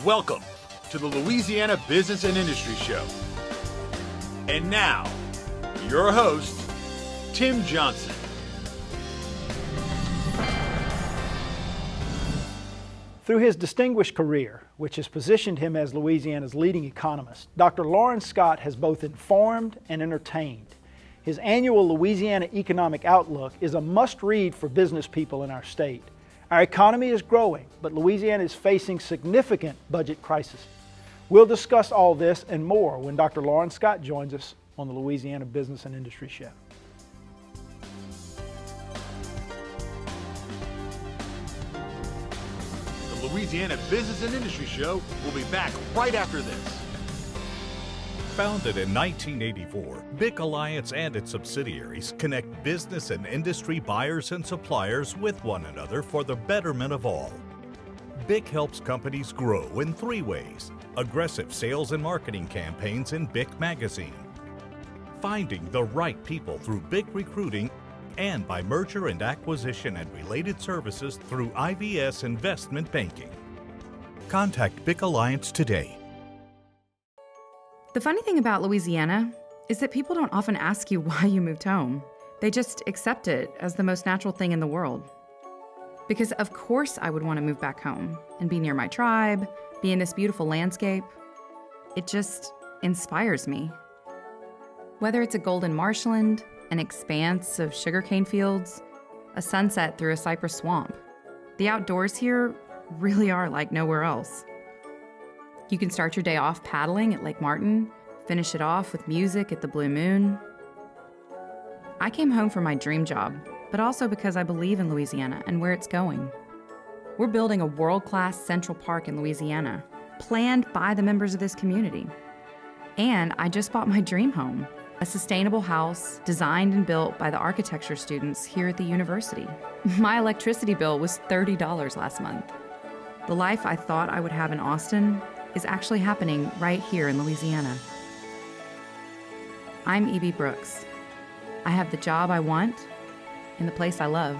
Welcome to the Louisiana Business and Industry Show. And now, your host, Tim Johnson. Through his distinguished career, which has positioned him as Louisiana's leading economist, Dr. Loren Scott has both informed and entertained. His annual Louisiana Economic Outlook is a must-read for business people in our state. Our economy is growing, but Louisiana is facing significant budget crisis. We'll discuss all this and more when Dr. Loren Scott joins us on the Louisiana Business and Industry Show. The Louisiana Business and Industry Show will be back right after this. Founded in 1984, BIC Alliance and its subsidiaries connect business and industry buyers and suppliers with one another for the betterment of all. BIC helps companies grow in three ways: aggressive sales and marketing campaigns in BIC Magazine, finding the right people through BIC Recruiting, and by merger and acquisition and related services through IVS Investment Banking. Contact BIC Alliance today. The funny thing about Louisiana is that people don't often ask you why you moved home. They just accept it as the most natural thing in the world. Because of course I would want to move back home and be near my tribe, be in this beautiful landscape. It just inspires me. Whether it's a golden marshland, an expanse of sugarcane fields, a sunset through a cypress swamp, the outdoors here really are like nowhere else. You can start your day off paddling at Lake Martin, finish it off with music at the Blue Moon. I came home for my dream job, but also because I believe in Louisiana and where it's going. We're building a world-class Central Park in Louisiana, planned by the members of this community. And I just bought my dream home, a sustainable house designed and built by the architecture students here at the university. My electricity bill was $30 last month. The life I thought I would have in Austin is actually happening right here in Louisiana. I'm E.B. Brooks. I have the job I want in the place I love.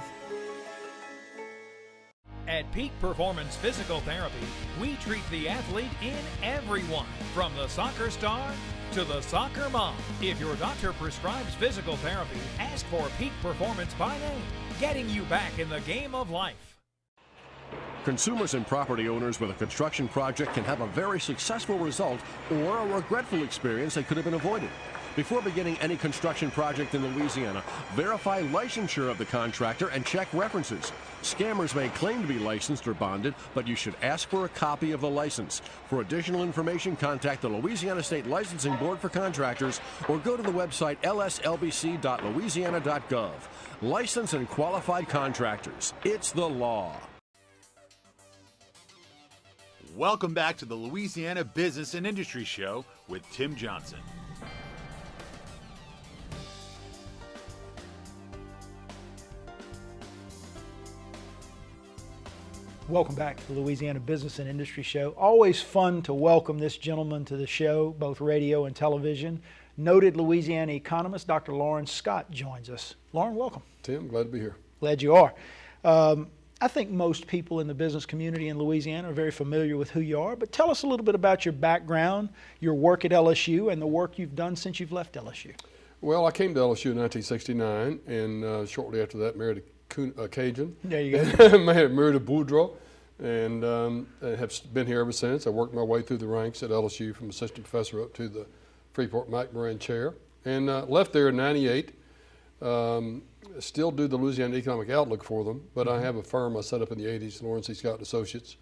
At Peak Performance Physical Therapy, we treat the athlete in everyone, from the soccer star to the soccer mom. If your doctor prescribes physical therapy, ask for Peak Performance by name, getting you back in the game of life. Consumers and property owners with a construction project can have a very successful result or a regretful experience that could have been avoided. Before beginning any construction project in Louisiana, verify licensure of the contractor and check references. Scammers may claim to be licensed or bonded, but you should ask for a copy of the license. For additional information, contact the Louisiana State Licensing Board for Contractors or go to the website lslbc.louisiana.gov. Licensed and qualified contractors. It's the law. Welcome back to the Louisiana Business and Industry Show with Tim Johnson. Welcome back to the Louisiana Business and Industry Show. Always fun to welcome this gentleman to the show, both radio and television. Noted Louisiana economist Dr. Loren Scott joins us. Loren, welcome. Tim, glad to be here. Glad you are. I think most people in the business community in Louisiana are very familiar with who you are, but tell us a little bit about your background, your work at LSU, and the work you've done since you've left LSU. Well, I came to LSU in 1969, and shortly after that married a Cajun. There you go. Married a Boudreaux, and have been here ever since. I worked my way through the ranks at LSU from assistant professor up to the Freeport-McMoran chair, and left there in '98. Still do the Louisiana Economic Outlook for them, but I have a firm I set up in the '80s, Loren Scott Associates,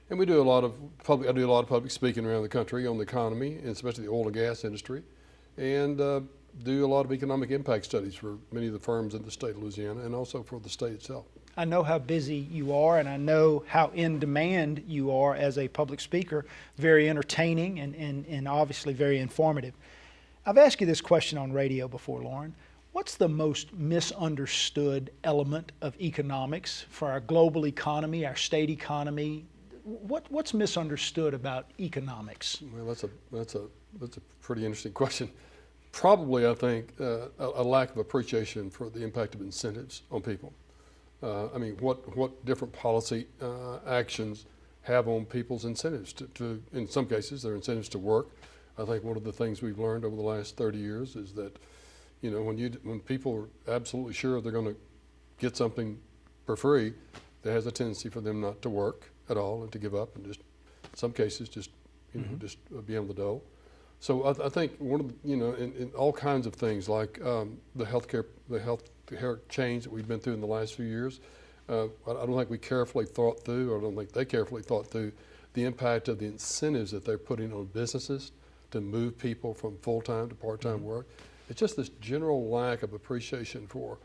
and we do a lot of public speaking around the country on the economy, and especially the oil and gas industry, and do a lot of economic impact studies for many of the firms in the state of Louisiana and also for the state itself. I know how busy you are, and I know how in demand you are as a public speaker. Very entertaining and obviously very informative. I've asked you this question on radio before, Loren. What's the most misunderstood element of economics for our global economy, our state economy? What's misunderstood about economics? Well, that's a pretty interesting question. probably, I think, a lack of appreciation for the impact of incentives on people. I mean, what different policy actions have on people's incentives to, in some cases, their incentives to work. I think one of the things we've learned over the last 30 years is that, you know, when people are absolutely sure they're going to get something for free, there has a tendency for them not to work at all and to give up and just, in some cases, just, you know, just be on the dole. So I think one of the, you know, in all kinds of things like the healthcare change that we've been through in the last few years, I don't think we carefully thought through, or I don't think they carefully thought through the impact of the incentives that they're putting on businesses to move people from full-time to part-time work. It's just this general lack of appreciation for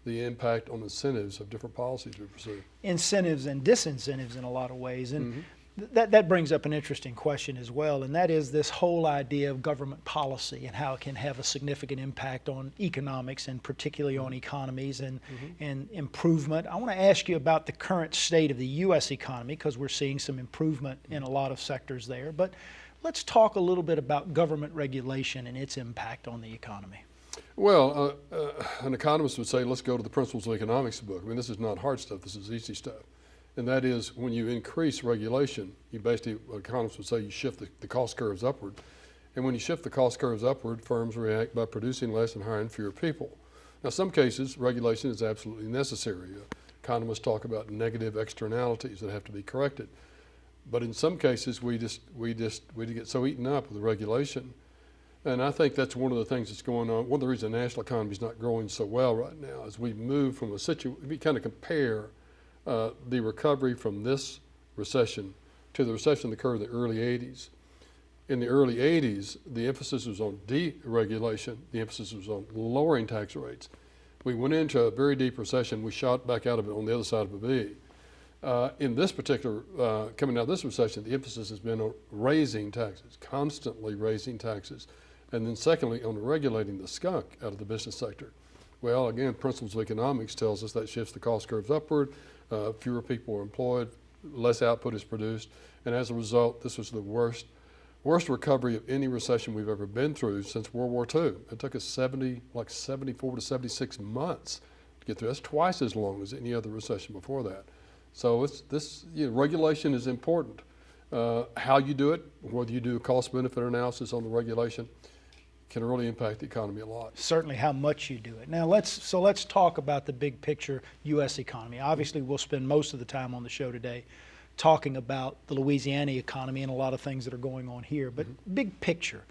the impact on incentives of different policies we pursue. Incentives and disincentives in a lot of ways. And that brings up an interesting question as well, and that is this whole idea of government policy and how it can have a significant impact on economics and particularly on economies and improvement. I want to ask you about the current state of the U.S. economy because we're seeing some improvement in a lot of sectors there. But let's talk a little bit about government regulation and its impact on the economy. Well, an economist would say, let's go to the Principles of Economics book. I mean, this is not hard stuff, this is easy stuff. And that is when you increase regulation, you basically, economists would say you shift the cost curves upward. And when you shift the cost curves upward, firms react by producing less and hiring fewer people. Now, some cases, regulation is absolutely necessary. Economists talk about negative externalities that have to be corrected. But in some cases, we get so eaten up with the regulation. And I think that's one of the things that's going on. One of the reasons the national economy is not growing so well right now is we move from a situation, we kind of compare the recovery from this recession to the recession that occurred in the early 80s. In the early 80s, the emphasis was on deregulation. The emphasis was on lowering tax rates. We went into a very deep recession. We shot back out of it on the other side of a V. In this particular, coming out of this recession, the emphasis has been on raising taxes, constantly raising taxes. And then secondly, on regulating the skunk out of the business sector. Well, again, Principles of Economics tells us that shifts the cost curves upward, fewer people are employed, less output is produced, and as a result, this was the worst recovery of any recession we've ever been through since World War II. It took us 74 to 76 months to get through. That's twice as long as any other recession before that. So regulation is important. How you do it, whether you do a cost-benefit analysis on the regulation, can really impact the economy a lot. Certainly how much you do it. Now let's talk about the big picture U.S. economy. Obviously we'll spend most of the time on the show today talking about the Louisiana economy and a lot of things that are going on here, but big picture.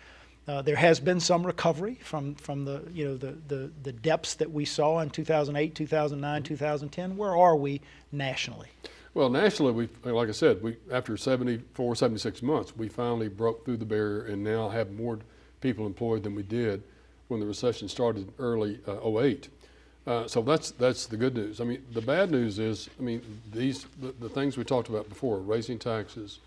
There has been some recovery from the depths that we saw in 2008, 2009, 2010. Where are we nationally? Well, nationally, like I said, after 74, 76 months, we finally broke through the barrier and now have more people employed than we did when the recession started early 08. So that's the good news. I mean, the bad news is, I mean, the things we talked about before, raising taxes,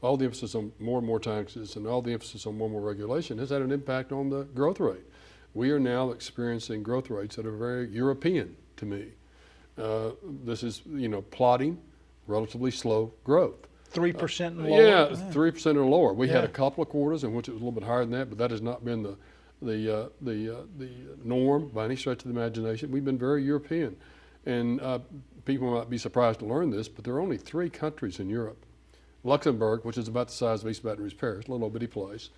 all the emphasis on more and more taxes and all the emphasis on more and more regulation has had an impact on the growth rate. We are now experiencing growth rates that are very European to me. This is, plotting relatively slow growh. 3% and lower? Yeah, 3% or lower. We had a couple of quarters in which it was a little bit higher than that, but that has not been the norm by any stretch of the imagination. We've been very European. And people might be surprised to learn this, but there are only 3 countries in Europe. Luxembourg, which is about the size of East Baton Rouge Parish, a little bitty place.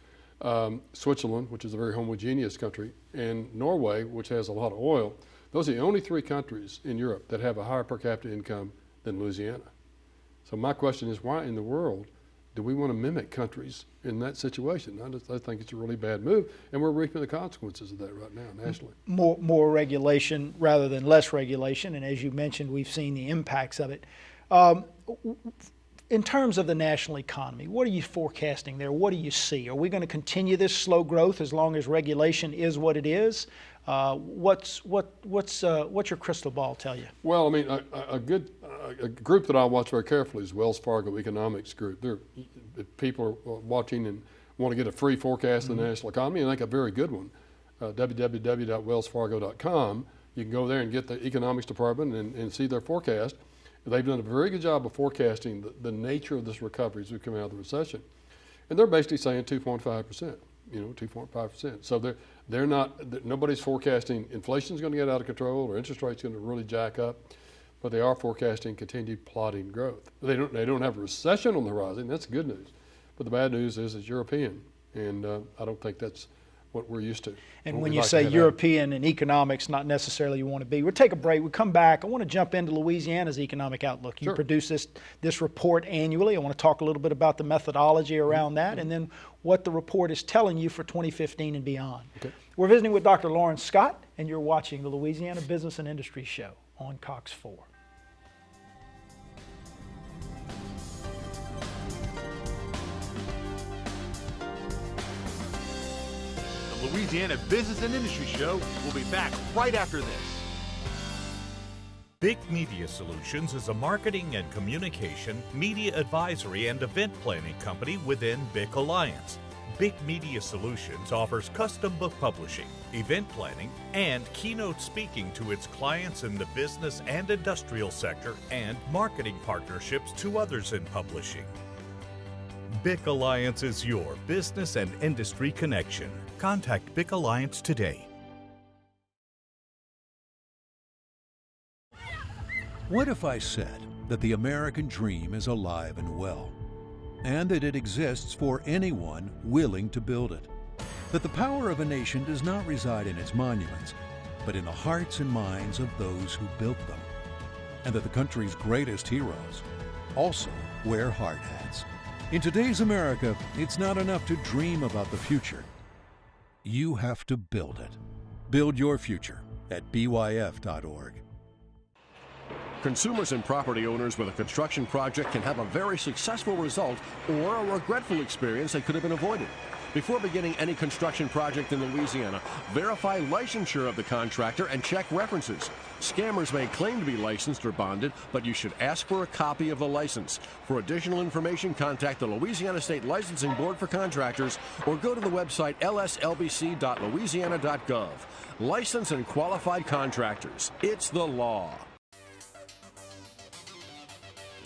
Switzerland, which is a very homogeneous country, and Norway, which has a lot of oil. Those are the only 3 countries in Europe that have a higher per capita income than Louisiana. So my question is, why in the world do we want to mimic countries in that situation? I think it's a really bad move, and we're reaping the consequences of that right now nationally. More regulation rather than less regulation, and as you mentioned, we've seen the impacts of it. In terms of the national economy, what are you forecasting there? What do you see? Are we going to continue this slow growth as long as regulation is what it is? What's your crystal ball tell you? Well, I mean, a group that I watch very carefully is Wells Fargo Economics Group. If people are watching and want to get a free forecast of the national economy, and I think a very good one, www.wellsfargo.com. You can go there and get the economics department and see their forecast. They've done a very good job of forecasting the nature of this recovery as we come out of the recession. And they're basically saying 2.5%. 2.5%. So they're not, nobody's forecasting inflation's going to get out of control or interest rates going to really jack up, but they are forecasting continued plodding growth. They don't have a recession on the horizon. That's good news. But the bad news is it's European, and I don't think that's what we're used to. And when you say European and economics, not necessarily you want to be. We'll take a break. We'll come back. I want to jump into Louisiana's economic outlook. You Sure. produce this report annually. I want to talk a little bit about the methodology around that and then what the report is telling you for 2015 and beyond. Okay. We're visiting with Dr. Loren Scott, and you're watching the Louisiana Business and Industry Show on Cox 4. The Louisiana Business and Industry Show will be back right after this. BIC Media Solutions is a marketing and communication, media advisory, and event planning company within BIC Alliance. BIC Media Solutions offers custom book publishing, event planning, and keynote speaking to its clients in the business and industrial sector, and marketing partnerships to others in publishing. BIC Alliance is your business and industry connection. Contact BIC Alliance today. What if I said that the American dream is alive and well, and that it exists for anyone willing to build it? That the power of a nation does not reside in its monuments, but in the hearts and minds of those who built them, and that the country's greatest heroes also wear hard hats. In today's America, it's not enough to dream about the future. You have to build it. Build your future at byf.org. Consumers and property owners with a construction project can have a very successful result or a regretful experience that could have been avoided. Before beginning any construction project in Louisiana, verify licensure of the contractor and check references. Scammers may claim to be licensed or bonded, but you should ask for a copy of the license. For additional information, contact the Louisiana State Licensing Board for Contractors or go to the website lslbc.louisiana.gov. Licensed and qualified contractors. It's the law.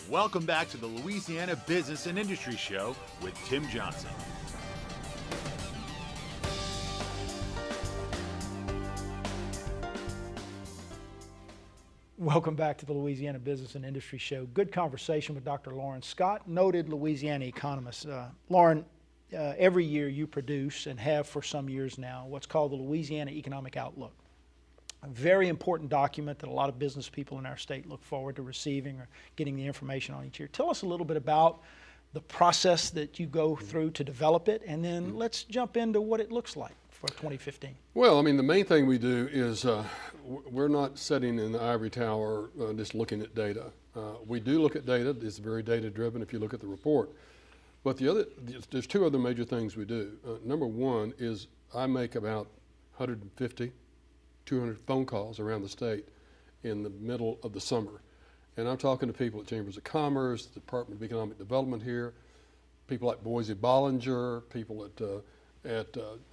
Welcome back to the Louisiana Business and Industry Show with Tim Johnson. Welcome back to the Louisiana Business and Industry Show. Good conversation with Dr. Loren Scott, noted Louisiana economist. Loren, every year you produce, and have for some years now, what's called the Louisiana Economic Outlook. A very important document that a lot of business people in our state look forward to receiving or getting the information on each year. Tell us a little bit about the process that you go through to develop it, and then let's jump into what it looks like for 2015. Well, I mean, the main thing we do is we're not sitting in the ivory tower just looking at data. We do look at data. It's very data-driven if you look at the report. But there's two other major things we do. Number one is I make about 150, 200 phone calls around the state in the middle of the summer. And I'm talking to people at Chambers of Commerce, the Department of Economic Development here, people like Boise Bollinger, people at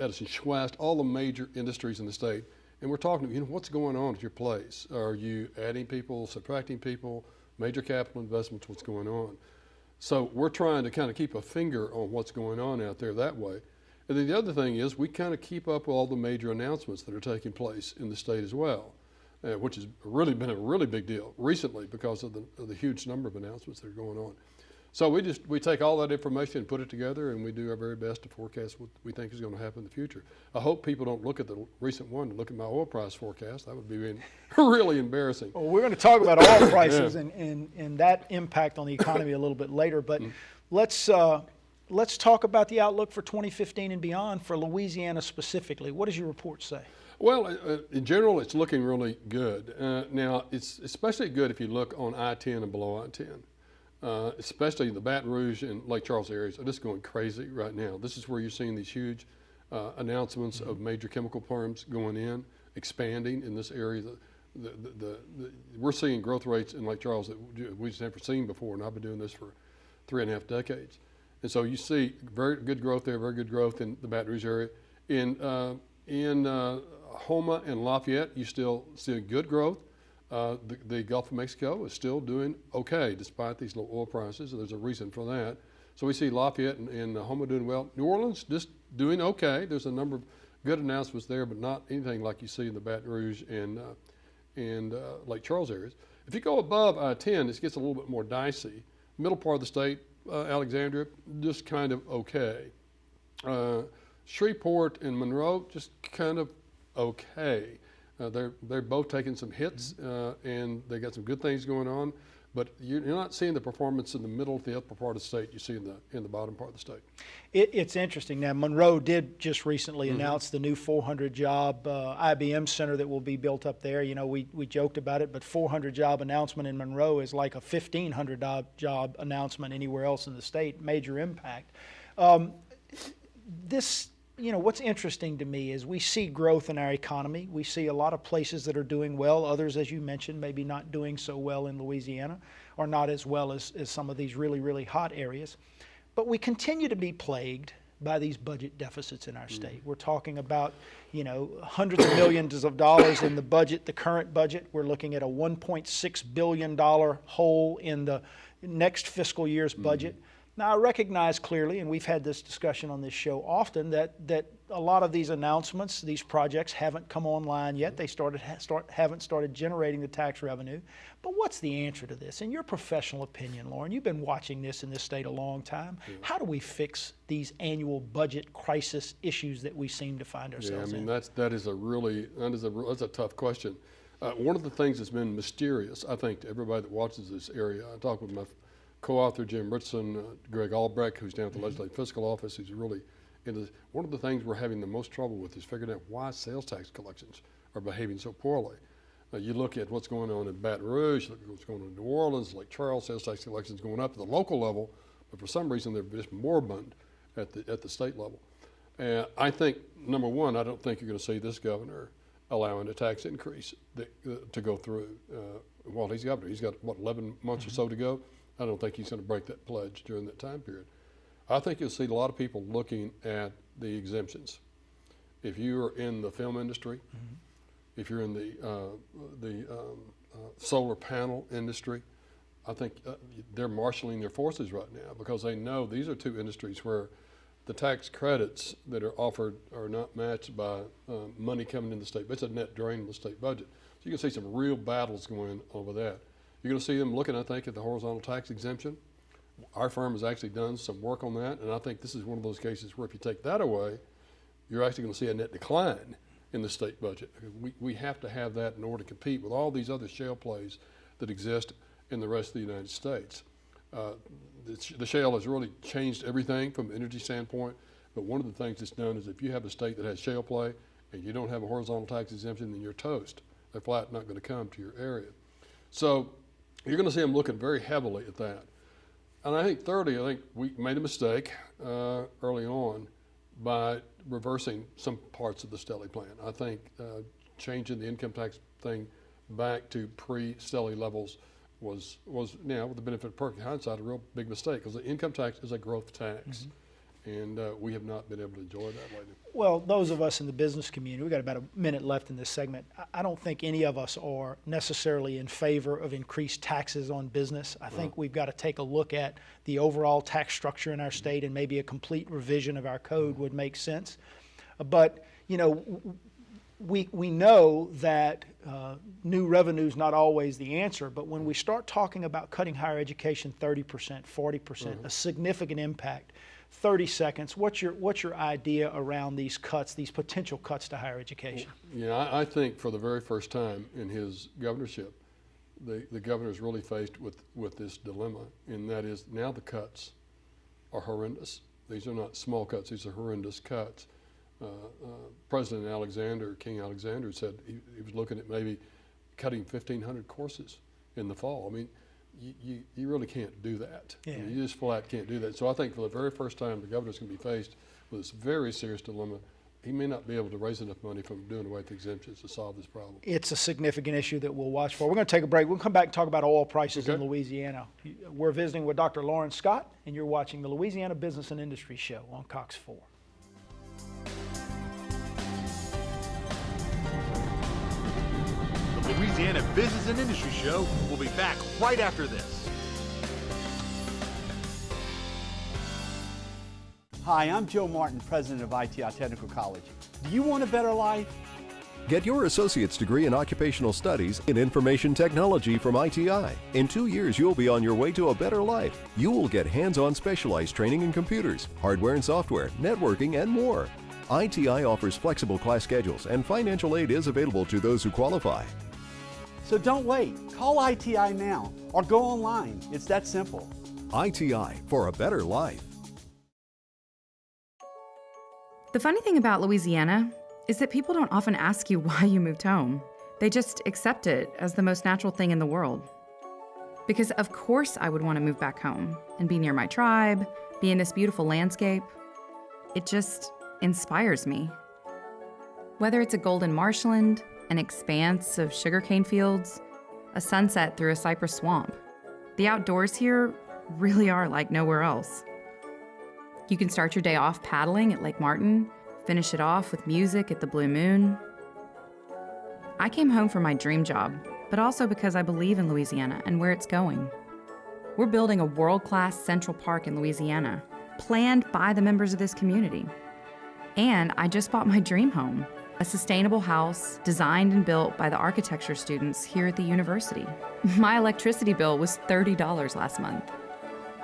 Edison Schwest, all the major industries in the state. And we're talking, what's going on at your place? Are you adding people, subtracting people, major capital investments, what's going on? So we're trying to kind of keep a finger on what's going on out there that way. And then the other thing is we kind of keep up with all the major announcements that are taking place in the state as well, which has really been a really big deal recently because of the huge number of announcements that are going on. So we take all that information and put it together, and we do our very best to forecast what we think is going to happen in the future. I hope people don't look at the recent one and look at my oil price forecast. That would be really embarrassing. Well, we're going to talk about oil prices and that impact on the economy a little bit later, but let's talk about the outlook for 2015 and beyond for Louisiana specifically. What does your report say? Well, in general, it's looking really good. Now, it's especially good if you look on I-10 and below I-10. Especially the Baton Rouge and Lake Charles areas are just going crazy right now. This is where you're seeing these huge announcements of major chemical firms going in, expanding in this area. We're seeing growth rates in Lake Charles that we've just never seen before, and I've been doing this for 3.5 decades. And so you see very good growth there, very good growth in the Baton Rouge area. In Houma and Lafayette, you still see good growth. The Gulf of Mexico is still doing okay despite these low oil prices, and there's a reason for that. So we see Lafayette and Houma doing well. New Orleans just doing okay. There's a number of good announcements there, but not anything like you see in the Baton Rouge and Lake Charles areas. If you go above I-10, it gets a little bit more dicey. Middle part of the state, Alexandria, just kind of okay. Shreveport and Monroe, just kind of okay. They're both taking some hits, and they got some good things going on. But you're not seeing the performance in the middle of the upper part of the state. You see in the bottom part of the state. It's interesting. Now, Monroe did just recently announce the new 400-job IBM center that will be built up there. You know, we joked about it, but 400-job announcement in Monroe is like a 1,500-job announcement anywhere else in the state. Major impact. You know, what's interesting to me is we see growth in our economy. We see a lot of places that are doing well. Others, as you mentioned, maybe not doing so well in Louisiana, or not as well as some of these really, really hot areas. But we continue to be plagued by these budget deficits in our state. We're talking about, you know, hundreds of millions of dollars in the budget, the current budget. We're looking at a $1.6 billion hole in the next fiscal year's budget. Now, I recognize clearly, and we've had this discussion on this show often, that a lot of these announcements, these projects haven't come online yet. They haven't started generating the tax revenue. But what's the answer to this? In your professional opinion, Loren, you've been watching this in this state a long time. How do we fix these annual budget crisis issues that we seem to find ourselves in? That's a tough question. One of the things that's been mysterious, I think, to everybody that watches this area, I talked with my co-author Jim Richardson, Greg Albrecht, who's down at the Legislative Fiscal Office, who's really into this. One of the things we're having the most trouble with is figuring out why sales tax collections are behaving so poorly. You look at what's going on in Baton Rouge, look at what's going on in New Orleans, Lake Charles, sales tax collections going up at the local level, but for some reason they're just moribund at the state level. And I think, number one, I don't think you're going to see this governor allowing a tax increase to go through while he's governor. He's got, 11 months or so to go. I don't think he's going to break that pledge during that time period. I think you'll see a lot of people looking at the exemptions. If you're in the film industry, if you're in the solar panel industry, I think they're marshaling their forces right now because they know these are two industries where the tax credits that are offered are not matched by money coming in the state. It's a net drain on the state budget. So you can see some real battles going over that. You're going to see them looking, I think, at the horizontal tax exemption. Our firm has actually done some work on that, and I think this is one of those cases where if you take that away, you're actually going to see a net decline in the state budget. We have to have that in order to compete with all these other shale plays that exist in the rest of the United States. The shale has really changed everything from an energy standpoint, but one of the things it's done is if you have a state that has shale play and you don't have a horizontal tax exemption, then you're toast. They're flat not going to come to your area. So you're going to see them looking very heavily at that. And I think thirdly, I think we made a mistake early on by reversing some parts of the Stelly plan. I think changing the income tax thing back to pre-Stelly levels was now, with the benefit of perfect hindsight, a real big mistake because the income tax is a growth tax. And we have not been able to enjoy that lately. Well, those of us in the business community, we've got about a minute left in this segment. I don't think any of us are necessarily in favor of increased taxes on business. I think we've got to take a look at the overall tax structure in our state, and maybe a complete revision of our code would make sense. But, you know, we know that new revenue is not always the answer, but when we start talking about cutting higher education 30%, 40%, a significant impact. 30 seconds. What's your idea around these cuts, these potential cuts to higher education? Yeah, I think for the very first time in his governorship, the governor is really faced with this dilemma, and that is now the cuts are horrendous. These are not small cuts; these are horrendous cuts. President King Alexander said he was looking at maybe cutting 1,500 courses in the fall. I mean, you really can't do that. Yeah. I mean, you just flat can't do that. So I think for the very first time, the governor's going to be faced with this very serious dilemma. He may not be able to raise enough money from doing away with exemptions to solve this problem. It's a significant issue that we'll watch for. We're going to take a break. We'll come back and talk about oil prices in Louisiana. We're visiting with Dr. Loren Scott, and you're watching the Louisiana Business and Industry Show on Cox 4. The Louisiana Business and Industry Show will be back right after this. Hi, I'm Joe Martin, president of ITI Technical College. Do you want a better life? Get your associate's degree in occupational studies in information technology from ITI. In 2 years, you'll be on your way to a better life. You will get hands-on specialized training in computers, hardware and software, networking, and more. ITI offers flexible class schedules, and financial aid is available to those who qualify. So don't wait. Call ITI now or go online. It's that simple. ITI for a better life. The funny thing about Louisiana is that people don't often ask you why you moved home. They just accept it as the most natural thing in the world. Because of course I would want to move back home and be near my tribe, be in this beautiful landscape. It just inspires me. Whether it's a golden marshland, an expanse of sugarcane fields, a sunset through a cypress swamp, the outdoors here really are like nowhere else. You can start your day off paddling at Lake Martin, finish it off with music at the Blue Moon. I came home for my dream job, but also because I believe in Louisiana and where it's going. We're building a world-class Central Park in Louisiana, planned by the members of this community. And I just bought my dream home, a sustainable house designed and built by the architecture students here at the university. My electricity bill was $30 last month.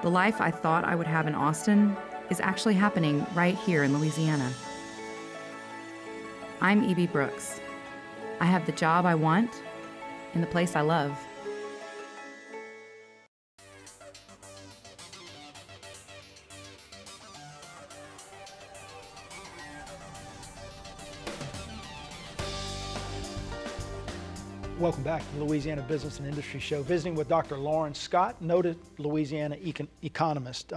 The life I thought I would have in Austin is actually happening right here in Louisiana. I'm E.B. Brooks. I have the job I want in the place I love. Welcome back to the Louisiana Business and Industry Show, visiting with Dr. Loren Scott, noted Louisiana economist.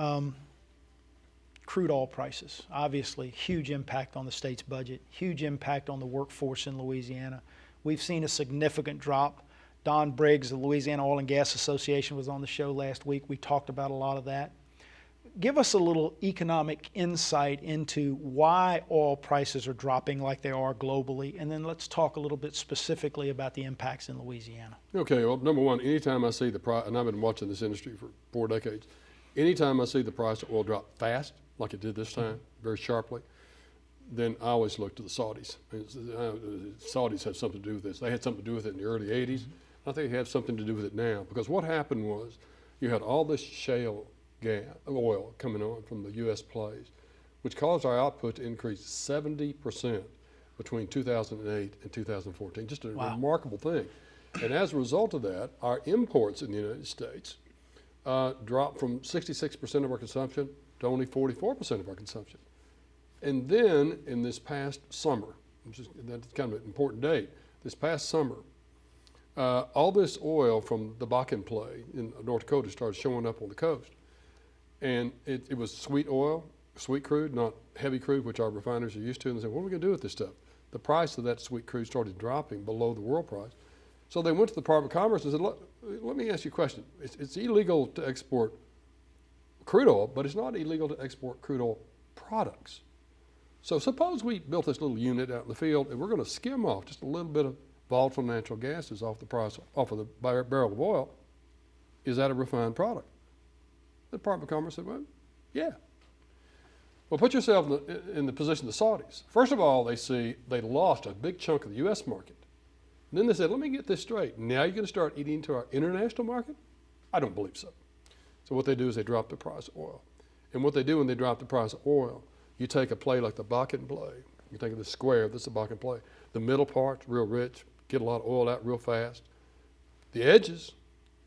Crude oil prices, obviously huge impact on the state's budget, huge impact on the workforce in Louisiana. We've seen a significant drop. Don Briggs, the Louisiana Oil and Gas Association, was on the show last week. We talked about a lot of that. Give us a little economic insight into why oil prices are dropping like they are globally, and then let's talk a little bit specifically about the impacts in Louisiana. Okay, well, number one, anytime I see the price, and I've been watching this industry for 4 decades, anytime I see the price of oil drop fast, like it did this time, very sharply, then I always look to the Saudis. Saudis have something to do with this. They had something to do with it in the early 80s. I think they have something to do with it now, because what happened was you had all this shale oil coming on from the U.S. plays, which caused our output to increase 70% between 2008 and 2014. Just a remarkable thing. And as a result of that, our imports in the United States dropped from 66% of our consumption to only 44% of our consumption. And then in this past summer, that's kind of an important date, this past summer, all this oil from the Bakken play in North Dakota started showing up on the coast. And it was sweet oil, sweet crude, not heavy crude, which our refiners are used to. And they said, what are we going to do with this stuff? The price of that sweet crude started dropping below the world price. So they went to the Department of Commerce and said, look, let me ask you a question. It's illegal to export crude oil, but it's not illegal to export crude oil products. So suppose we built this little unit out in the field and we're going to skim off just a little bit of volatile natural gases off of the barrel of oil. Is that a refined product? The Department of Commerce said, well, yeah. Well, put yourself in the position of the Saudis. First of all, they lost a big chunk of the U.S. market. And then they said, let me get this straight. Now you're going to start eating into our international market? I don't believe so. So what they do is they drop the price of oil. And what they do when they drop the price of oil, you take a play like the Bakken play. You think of the square, this is the Bakken play. The middle part's real rich, get a lot of oil out real fast. The edges,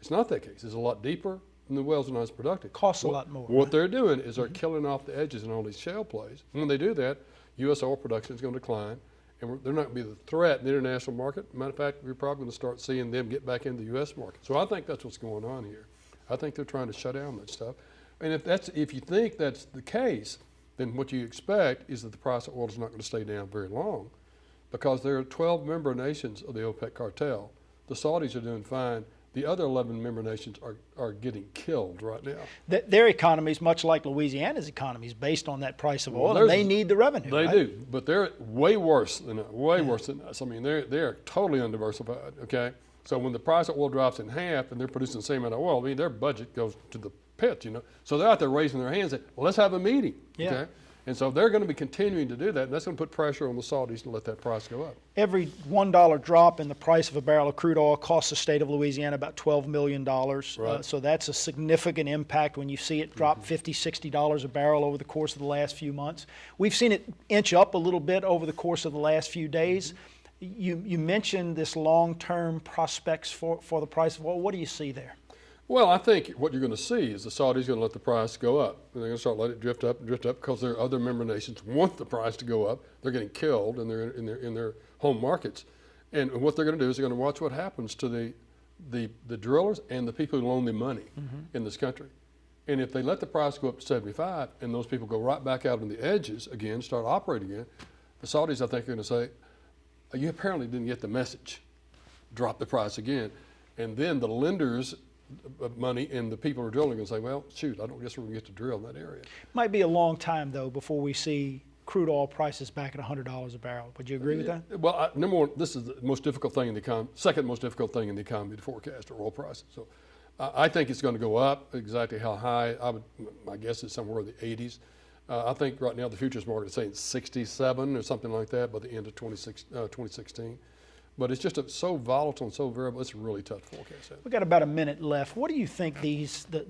it's not that case. It's a lot deeper, and the wells are not as productive. Costs a lot more. What they're doing is they're killing off the edges in all these shale plays. And when they do that, U.S. oil production is going to decline, and they're not going to be the threat in the international market. Matter of fact, we're probably going to start seeing them get back into the U.S. market. So I think that's what's going on here. I think they're trying to shut down that stuff. And if you think that's the case, then what you expect is that the price of oil is not going to stay down very long, because there are 12 member nations of the OPEC cartel. The Saudis are doing fine. The other 11 member nations are getting killed right now. Their economies, much like Louisiana's economy, is based on that price of oil, and they need the revenue. They do, but they're way worse than us. I mean, they're totally undiversified. Okay, so when the price of oil drops in half and they're producing the same amount of oil, I mean, their budget goes to the pit. So they're out there raising their hands, saying, well, let's have a meeting. Yeah. Okay, And so they're going to be continuing to do that, and that's going to put pressure on the Saudis to let that price go up. Every $1 drop in the price of a barrel of crude oil costs the state of Louisiana about $12 million. Right. So that's a significant impact when you see it drop $50, $60 a barrel over the course of the last few months. We've seen it inch up a little bit over the course of the last few days. You mentioned this long-term prospects for the price of oil. What do you see there? Well, I think what you're going to see is the Saudis going to let the price go up. And they're going to start letting it drift up because their other member nations want the price to go up. They're getting killed in their home markets. And what they're going to do is they're going to watch what happens to the drillers and the people who loan them money in this country. And if they let the price go up to 75 and those people go right back out on the edges again, start operating again, the Saudis, I think, are going to say, you apparently didn't get the message. Drop the price again. And then the lenders of money and the people who are drilling and say, well, shoot, I don't guess we're going to get to drill in that area. Might be a long time, though, before we see crude oil prices back at $100 a barrel. Would you agree with that? Well, number one, this is the most difficult thing in the economy, second most difficult thing in the economy to forecast are oil prices. So I think it's going to go up. Exactly how high, my guess is somewhere in the 80s. I think right now the futures market is saying 67 or something like that by the end of 2016. But it's just so volatile and so variable, it's a really tough to forecast. We've got about a minute left. What do you think the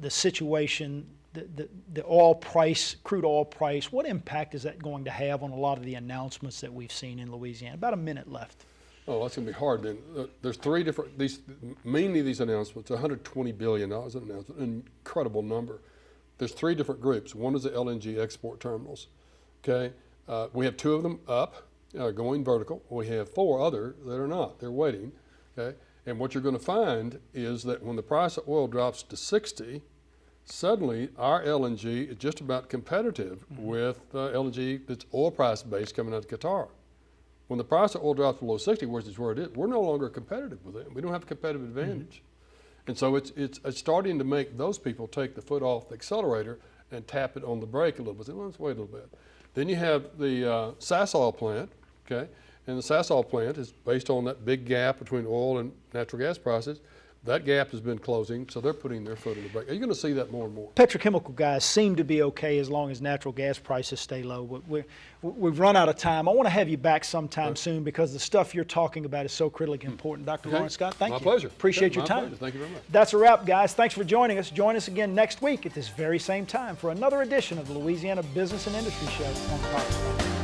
situation, the oil price, crude oil price, what impact is that going to have on a lot of the announcements that we've seen in Louisiana? About a minute left. Oh, that's going to be hard then. There's three different, mainly these announcements, $120 billion an announcement, an incredible number. There's three different groups. One is the LNG export terminals, okay? We have two of them up. Going vertical. We have four other that are not. They're waiting. Okay? And what you're going to find is that when the price of oil drops to 60, suddenly our LNG is just about competitive with LNG that's oil price based coming out of Qatar. When the price of oil drops below 60, which is where it is, we're no longer competitive with them. We don't have a competitive advantage. And so it's starting to make those people take the foot off the accelerator and tap it on the brake a little bit. Say, well, let's wait a little bit. Then you have the Sasol plant. Okay, and the Sasol plant is based on that big gap between oil and natural gas prices. That gap has been closing, so they're putting their foot in the brake. Are you going to see that more and more? Petrochemical guys seem to be okay as long as natural gas prices stay low. But we've run out of time. I want to have you back sometime soon because the stuff you're talking about is so critically important. Dr. Loren Scott, thank you. My pleasure. Appreciate your time. Pleasure. Thank you very much. That's a wrap, guys. Thanks for joining us. Join us again next week at this very same time for another edition of the Louisiana Business and Industry Show on Fox.